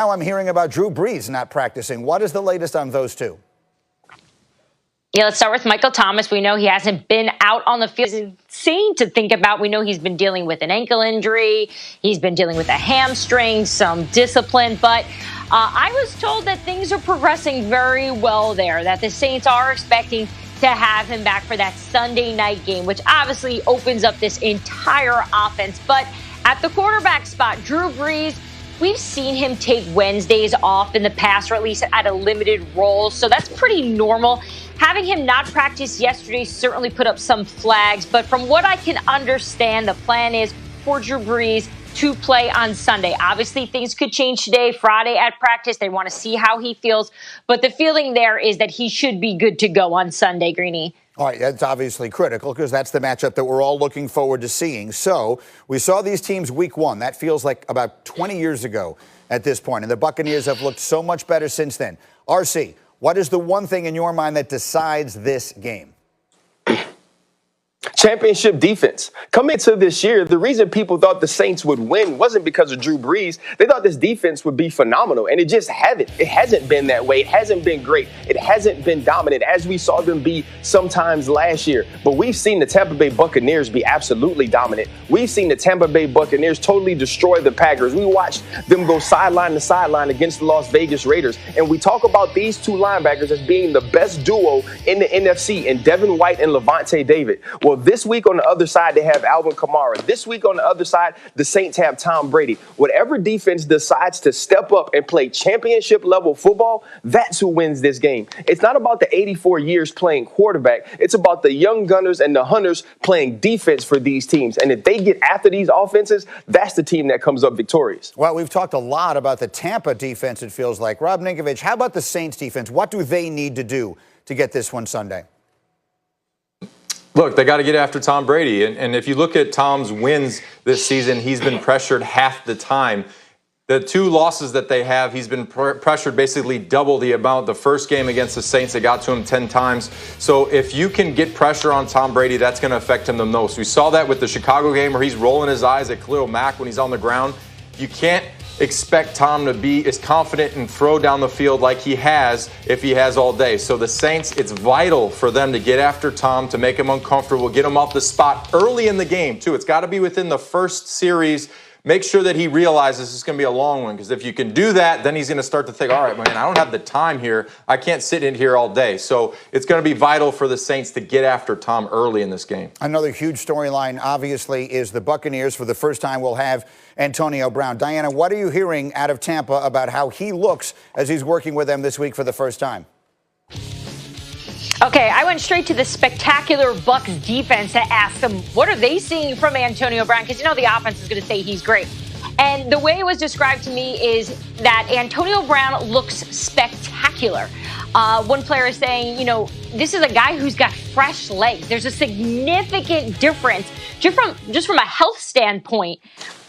Now I'm hearing about Drew Brees not practicing. What is the latest on those two? Yeah, let's start with Michael Thomas. We know he hasn't been out on the field. It's insane to think about. We know he's been dealing with an ankle injury. He's been dealing with a hamstring, some discipline. But I was told that things are progressing very well there, that the Saints are expecting to have him back for that Sunday night game, which obviously opens up this entire offense. But at the quarterback spot, Drew Brees, we've seen him take Wednesdays off in the past, or at least at a limited role. So that's pretty normal. Having him not practice yesterday certainly put up some flags. But from what I can understand, the plan is for Drew Brees to play on Sunday. Obviously, things could change today, Friday at practice. They want to see how he feels. But the feeling there is that he should be good to go on Sunday, Greeny. All right, that's obviously critical because that's the matchup that we're all looking forward to seeing. So we saw these teams week one. That feels like about 20 years ago at this point. And the Buccaneers have looked so much better since then. RC, what is the one thing in your mind that decides this game? Championship defense. Coming into this year, the reason people thought the Saints would win wasn't because of Drew Brees. They thought this defense would be phenomenal, and it just haven't. It hasn't been that way. It hasn't been great. It hasn't been dominant as we saw them be sometimes last year. But we've seen the Tampa Bay Buccaneers be absolutely dominant. We've seen the Tampa Bay Buccaneers totally destroy the Packers. We watched them go sideline to sideline against the Las Vegas Raiders. And we talk about these two linebackers as being the best duo in the NFC, in Devin White and Levante David. Well, this week on the other side, they have Alvin Kamara. This week on the other side, the Saints have Tom Brady. Whatever defense decides to step up and play championship level football, that's who wins this game. It's not about the 84 years playing quarterback. It's about the young gunners and the hunters playing defense for these teams. And if they get after these offenses, that's the team that comes up victorious. Well, we've talked a lot about the Tampa defense, it feels like. Rob Ninkovich, how about the Saints defense? What do they need to do to get this one Sunday? Look, they got to get after Tom Brady. And if you look at Tom's wins this season, he's been pressured half the time. The two losses that they have, he's been pressured basically double the amount. The first game against the Saints, they got to him 10 times. So if you can get pressure on Tom Brady, that's going to affect him the most. We saw that with the Chicago game where he's rolling his eyes at Khalil Mack when he's on the ground. You can't expect Tom to be as confident and throw down the field like he has if he has all day. So the Saints, it's vital for them to get after Tom, to make him uncomfortable, get him off the spot early in the game, too. It's got to be within the first series. Make sure that he realizes this is going to be a long one, because if you can do that, then he's going to start to think, all right, man, I don't have the time here. I can't sit in here all day. So it's going to be vital for the Saints to get after Tom early in this game. Another huge storyline, obviously, is the Buccaneers. For the first time, will have Antonio Brown. Diana, what are you hearing out of Tampa about how he looks as he's working with them this week for the first time? Okay, I went straight to the spectacular Bucs defense to ask them, what are they seeing from Antonio Brown? Because, you know, the offense is going to say he's great. And the way it was described to me is that Antonio Brown looks spectacular. One player is saying, you know, this is a guy who's got fresh legs. There's a significant difference just from a health standpoint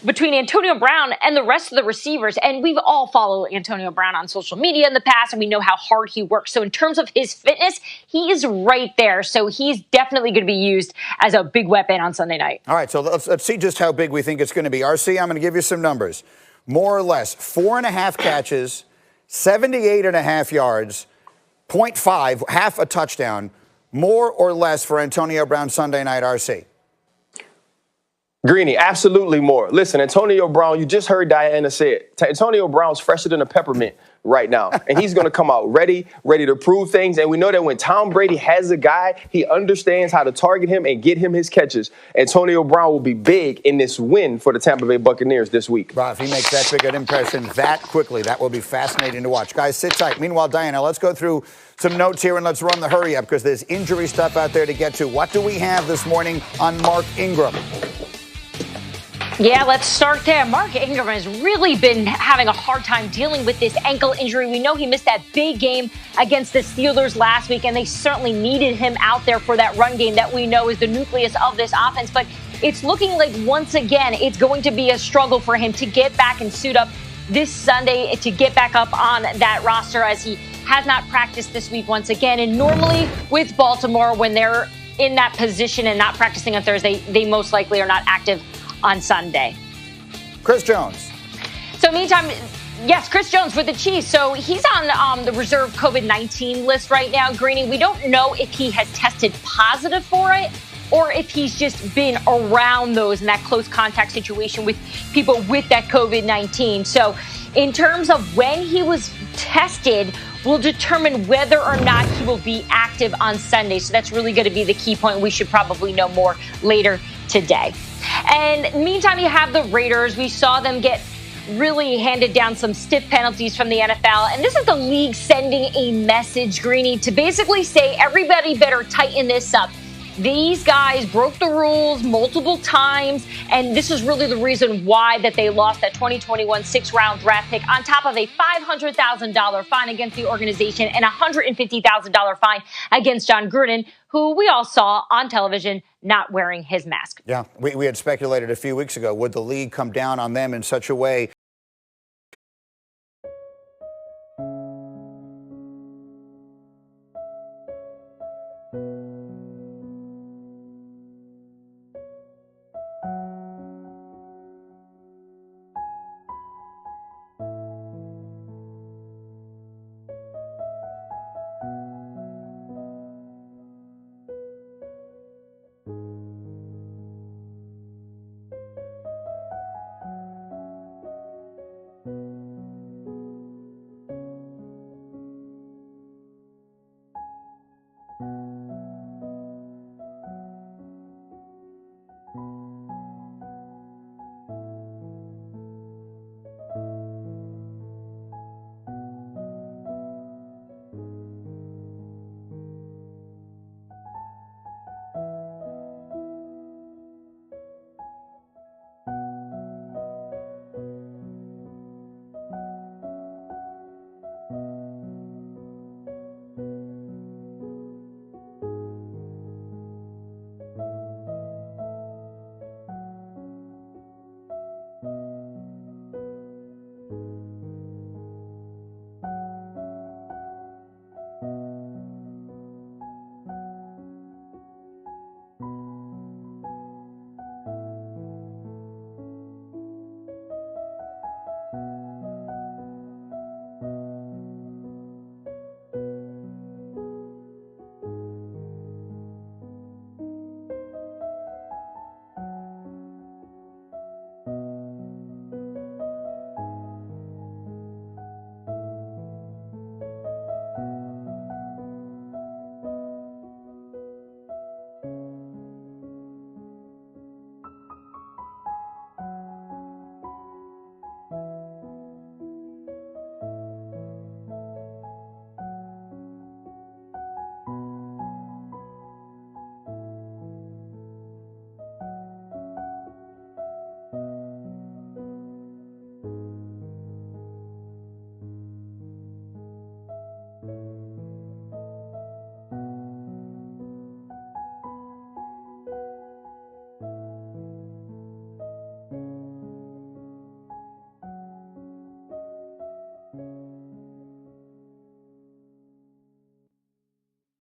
between Antonio Brown and the rest of the receivers. And we've all followed Antonio Brown on social media in the past, and we know how hard he works. So in terms of his fitness, he is right there. So he's definitely going to be used as a big weapon on Sunday night. All right, so let's see just how big we think it's going to be. RC, I'm going to give you some numbers. More or less, 4.5 catches, 78.5 yards, 0.5, half a touchdown, more or less for Antonio Brown Sunday night, RC. Greeny, absolutely more. Listen, Antonio Brown, you just heard Diana say it. Antonio Brown's fresher than a peppermint right now. And he's going to come out ready to prove things. And we know that when Tom Brady has a guy, he understands how to target him and get him his catches. Antonio Brown will be big in this win for the Tampa Bay Buccaneers this week. Wow, if he makes that big an impression that quickly, that will be fascinating to watch. Guys, sit tight. Meanwhile, Diana, let's go through some notes here and let's run the hurry up because there's injury stuff out there to get to. What do we have this morning on Mark Ingram? Yeah, let's start there. Mark Ingram has really been having a hard time dealing with this ankle injury. We know he missed that big game against the Steelers last week, and they certainly needed him out there for that run game that we know is the nucleus of this offense. But it's looking like once again it's going to be a struggle for him to get back and suit up this Sunday, to get back up on that roster, as he has not practiced this week once again. And normally with Baltimore, when they're in that position and not practicing on Thursday, they most likely are not active on Sunday. Chris Jones. So meantime, Yes, Chris Jones with the Chiefs. So he's on the reserve COVID-19 list right now, Greeny. We don't know if he has tested positive for it or if he's just been around those in that close contact situation with people with that COVID-19. So in terms of when he was tested, will determine whether or not he will be active on Sunday. So that's really going to be the key point. We should probably know more later today. And meantime, you have the Raiders. We saw them get really handed down some stiff penalties from the NFL. And this is the league sending a message, Greeny, to basically say everybody better tighten this up. These guys broke the rules multiple times, and this is really the reason why that they lost that 2021 sixth-round draft pick, on top of a $500,000 fine against the organization and a $150,000 fine against John Gruden, who we all saw on television not wearing his mask. Yeah, we had speculated a few weeks ago, would the league come down on them in such a way